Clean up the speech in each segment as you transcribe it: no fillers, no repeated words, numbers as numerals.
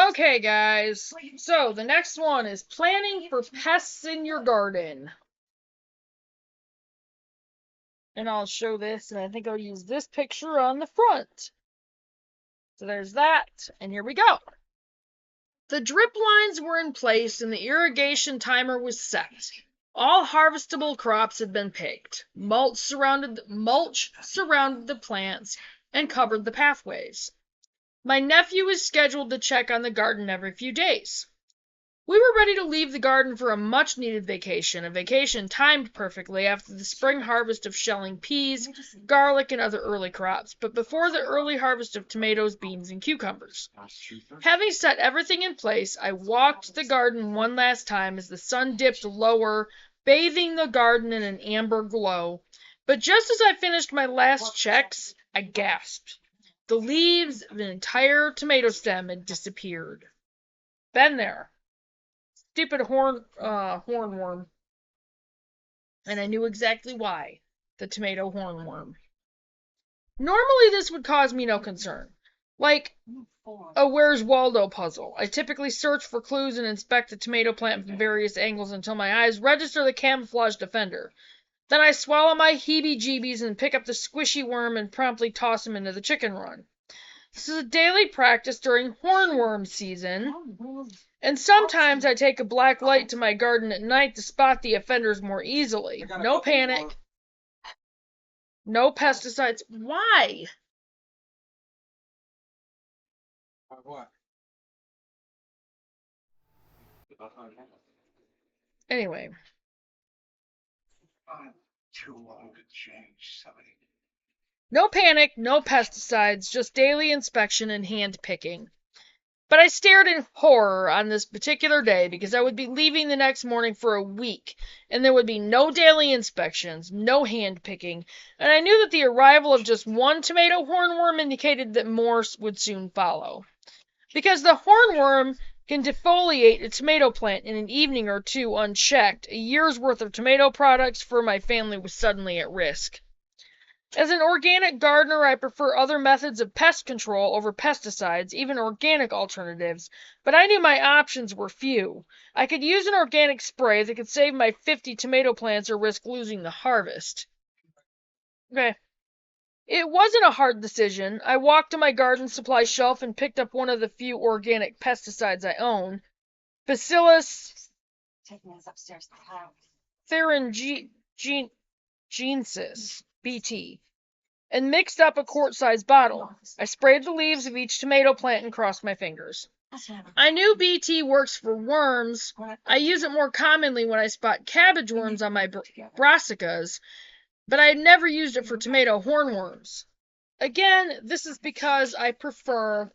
Okay, guys. So the next one is planning for pests in your garden. And I'll show this, and I think I'll use this picture on the front. So there's that, and here we go. The drip lines were in place and the irrigation timer was set. All harvestable crops had been picked. Mulch surrounded the plants and covered the pathways. My nephew is scheduled to check on the garden every few days. We were ready to leave the garden for a much-needed vacation, a vacation timed perfectly after the spring harvest of shelling peas, garlic, and other early crops, but before the early harvest of tomatoes, beans, and cucumbers. Having set everything in place, I walked the garden one last time as the sun dipped lower, bathing the garden in an amber glow. But just as I finished my last checks, I gasped. The leaves of an entire tomato stem had disappeared. Been there. Stupid hornworm. And I knew exactly why. The tomato hornworm. Normally this would cause me no concern. Like a Where's Waldo puzzle. I typically search for clues and inspect the tomato plant from various angles until my eyes register the camouflaged offender. Then I swallow my heebie-jeebies and pick up the squishy worm and promptly toss him into the chicken run. This is a daily practice during hornworm season, and sometimes I take a black light to my garden at night to spot the offenders more easily. No panic. No pesticides. Why? What? Anyway. I'm too old to change, somebody. No panic, no pesticides, just daily inspection and hand picking. But I stared in horror on this particular day because I would be leaving the next morning for a week, and there would be no daily inspections, no hand picking, and I knew that the arrival of just one tomato hornworm indicated that more would soon follow. Because the hornworm can defoliate a tomato plant in an evening or two unchecked, a year's worth of tomato products for my family was suddenly at risk. As an organic gardener, I prefer other methods of pest control over pesticides, even organic alternatives, but I knew my options were few. I could use an organic spray that could save my 50 tomato plants or risk losing the harvest. Okay. It wasn't a hard decision. I walked to my garden supply shelf and picked up one of the few organic pesticides I own, Bacillus thuringiensis, BT, and mixed up a quart-sized bottle. I sprayed the leaves of each tomato plant and crossed my fingers. I knew BT works for worms. I use it more commonly when I spot cabbage worms on my brassicas, but I had never used it for tomato hornworms. Again, this is because I prefer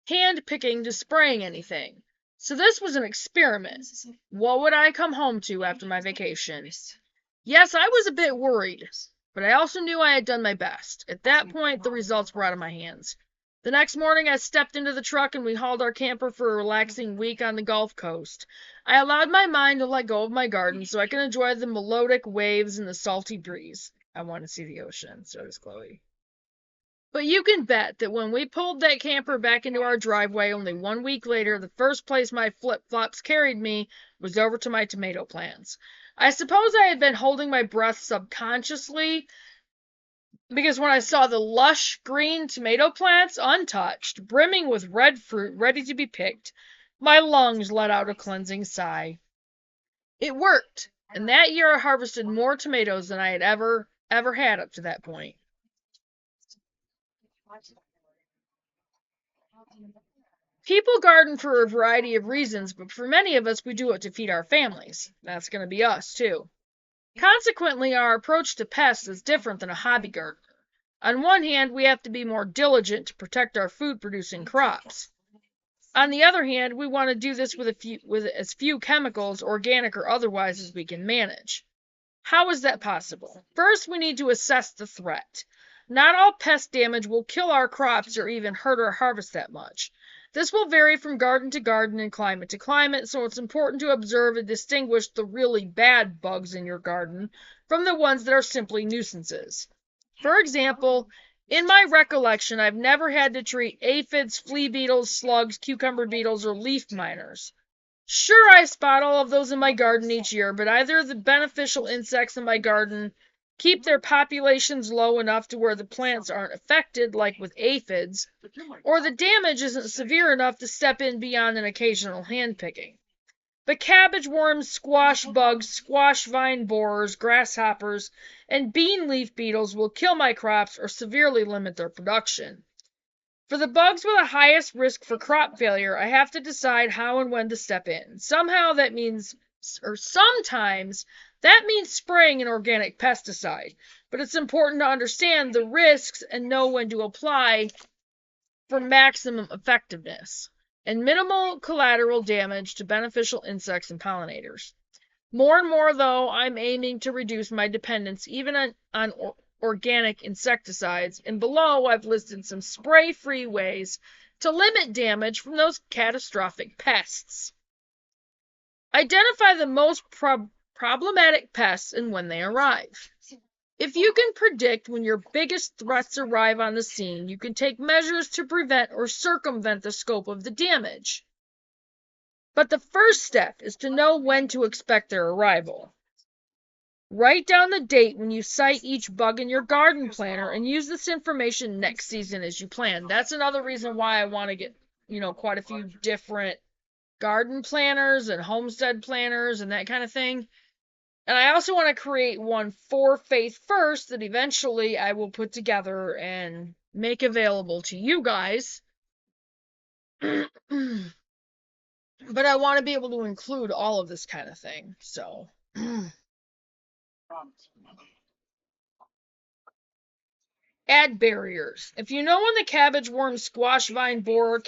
hand picking to spraying anything. So this was an experiment. What would I come home to after my vacation? Yes, I was a bit worried, but I also knew I had done my best. At that point, the results were out of my hands. The next morning, I stepped into the truck and we hauled our camper for a relaxing week on the Gulf Coast. I allowed my mind to let go of my garden so I could enjoy the melodic waves and the salty breeze. I want to see the ocean, so does Chloe. But you can bet that when we pulled that camper back into our driveway only 1 week later, the first place my flip-flops carried me was over to my tomato plants. I suppose I had been holding my breath subconsciously, because when I saw the lush green tomato plants untouched, brimming with red fruit ready to be picked, my lungs let out a cleansing sigh. It worked, and that year I harvested more tomatoes than I had ever had up to that point. People garden for a variety of reasons, but for many of us, we do it to feed our families. That's going to be us, too. Consequently, our approach to pests is different than a hobby gardener. On one hand, we have to be more diligent to protect our food-producing crops. On the other hand, we want to do this with as few chemicals, organic or otherwise, as we can manage. How is that possible? First, we need to assess the threat. Not all pest damage will kill our crops or even hurt our harvest that much. This will vary from garden to garden and climate to climate, so it's important to observe and distinguish the really bad bugs in your garden from the ones that are simply nuisances. For example, In my recollection, I've never had to treat aphids, flea beetles, slugs, cucumber beetles, or leaf miners. Sure, I spot all of those in my garden each year, but either the beneficial insects in my garden keep their populations low enough to where the plants aren't affected, like with aphids, or the damage isn't severe enough to step in beyond an occasional handpicking. But cabbage worms, squash bugs, squash vine borers, grasshoppers, and bean leaf beetles will kill my crops or severely limit their production. For the bugs with the highest risk for crop failure, I have to decide how and when to step in. Sometimes that means spraying an organic pesticide, but it's important to understand the risks and know when to apply for maximum effectiveness and minimal collateral damage to beneficial insects and pollinators. More and more, though, I'm aiming to reduce my dependence even on organic insecticides, and below I've listed some spray-free ways to limit damage from those catastrophic pests. Identify the most problematic pests and when they arrive. If you can predict when your biggest threats arrive on the scene, you can take measures to prevent or circumvent the scope of the damage. But the first step is to know when to expect their arrival. Write down the date when you cite each bug in your garden planner and use this information next season as you plan. That's another reason why I want to get, quite a few different garden planners and homestead planners and that kind of thing. And I also want to create one for Faith First that eventually I will put together and make available to you guys. But I want to be able to include all of this kind of thing. So add barriers. If you know when the cabbage worm, squash vine borer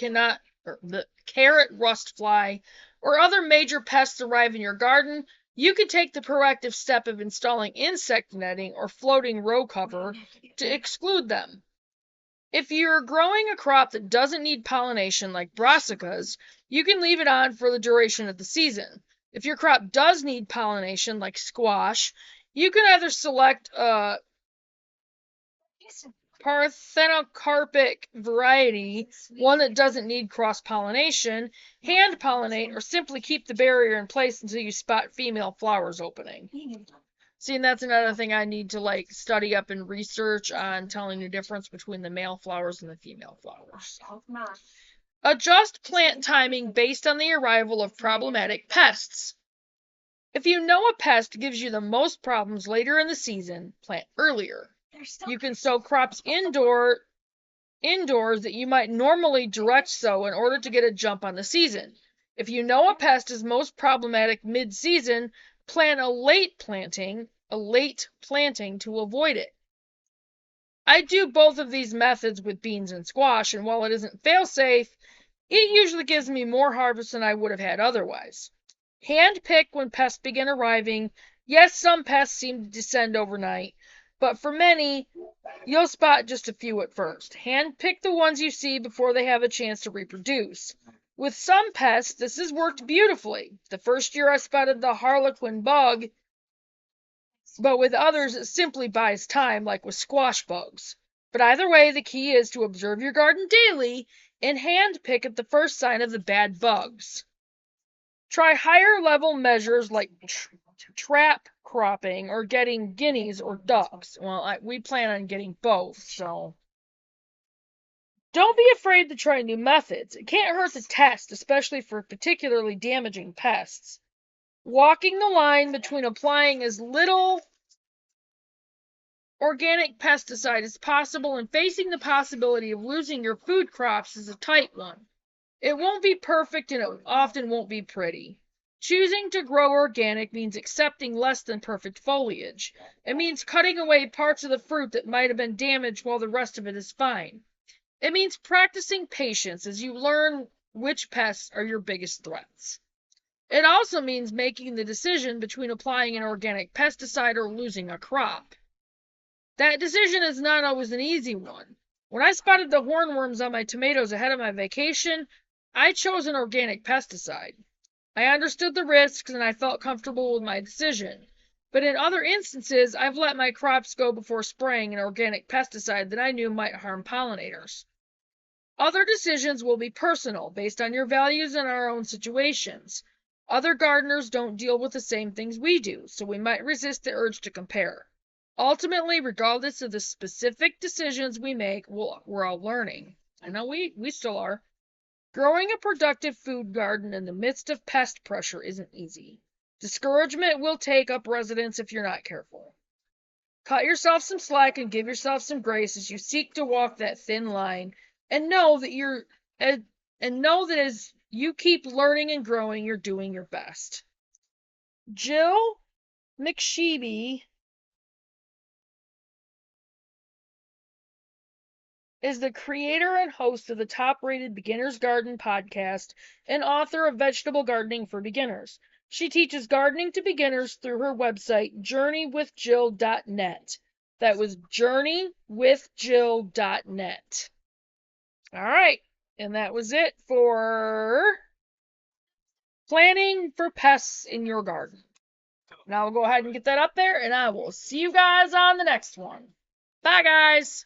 or the carrot rust fly, or other major pests arrive in your garden, you can take the proactive step of installing insect netting or floating row cover to exclude them. If you're growing a crop that doesn't need pollination like brassicas, you can leave it on for the duration of the season. If your crop does need pollination like squash, you can either select a parthenocarpic variety, one that doesn't need cross-pollination, hand pollinate, or simply keep the barrier in place until you spot female flowers opening. See, and that's another thing I need to study up and research on, telling the difference between the male flowers and the female flowers. Adjust plant timing based on the arrival of problematic pests. If you know a pest gives you the most problems later in the season, plant earlier. You can sow crops indoors that you might normally direct sow in order to get a jump on the season. If you know a pest is most problematic mid-season, plan a late planting to avoid it. I do both of these methods with beans and squash, and while it isn't fail-safe, it usually gives me more harvest than I would have had otherwise. Hand pick when pests begin arriving. Yes, some pests seem to descend overnight, but for many, you'll spot just a few at first. Hand pick the ones you see before they have a chance to reproduce. With some pests, this has worked beautifully. The first year I spotted the harlequin bug, but with others it simply buys time, like with squash bugs. But either way, the key is to observe your garden daily and hand pick at the first sign of the bad bugs. Try higher level measures like trap cropping or getting guineas or ducks. Well, we plan on getting both, so. Don't be afraid to try new methods. It can't hurt to test, especially for particularly damaging pests. Walking the line between applying as little organic pesticide as possible and facing the possibility of losing your food crops is a tight one. It won't be perfect and it often won't be pretty. Choosing to grow organic means accepting less than perfect foliage. It means cutting away parts of the fruit that might have been damaged while the rest of it is fine. It means practicing patience as you learn which pests are your biggest threats. It also means making the decision between applying an organic pesticide or losing a crop. That decision is not always an easy one. When I spotted the hornworms on my tomatoes ahead of my vacation, I chose an organic pesticide. I understood the risks and I felt comfortable with my decision. But in other instances, I've let my crops go before spraying an organic pesticide that I knew might harm pollinators. Other decisions will be personal, based on your values and our own situations. Other gardeners don't deal with the same things we do, so we might resist the urge to compare. Ultimately, regardless of the specific decisions we make, we're all learning. I know we still are. Growing a productive food garden in the midst of pest pressure isn't easy. Discouragement will take up residence if you're not careful. Cut yourself some slack and give yourself some grace as you seek to walk that thin line, and know that as you keep learning and growing, you're doing your best. Jill McSheeby is the creator and host of the top-rated Beginner's Garden podcast and author of Vegetable Gardening for Beginners. She teaches gardening to beginners through her website, journeywithjill.net. That was journeywithjill.net. All right, and that was it for planning for pests in your garden. Now we'll go ahead and get that up there, and I will see you guys on the next one. Bye, guys.